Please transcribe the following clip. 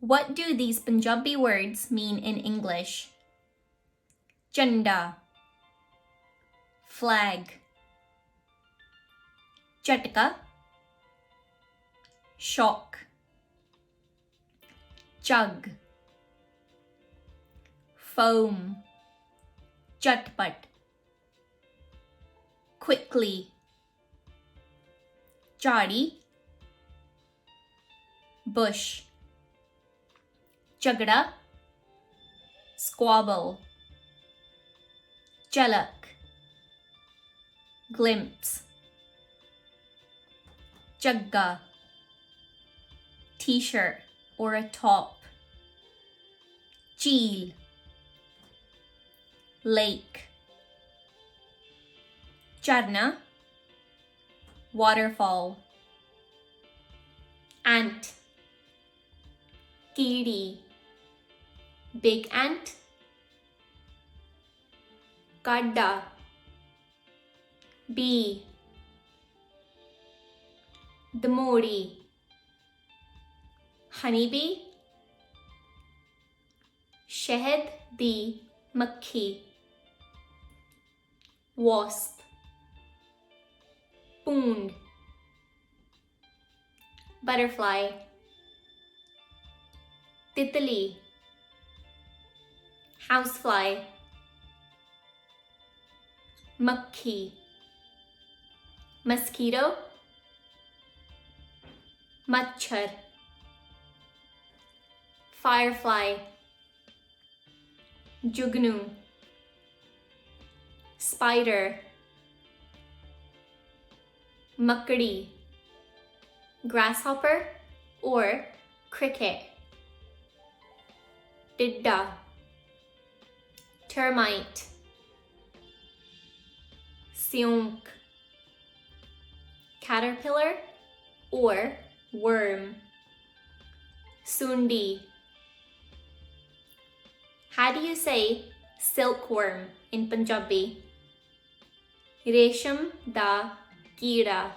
What do these Punjabi words mean in English? Chanda, flag, chatka, shock, chug, foam, chatpat, quickly, chadi, bush, chagda, squabble, chalak, glimpse, jagga, t-shirt or a top, cheel, lake, charna, waterfall, ant, keedi, big ant, kadda, bee, damodi, honeybee, shahad di makhi, wasp, poond, butterfly, titli, housefly, makhi, mosquito, machhar, firefly, jugnu, spider, makdi, grasshopper or cricket, didda, termite, sionk, caterpillar or worm, sundi. How do you say silkworm in Punjabi? Resham da keeda.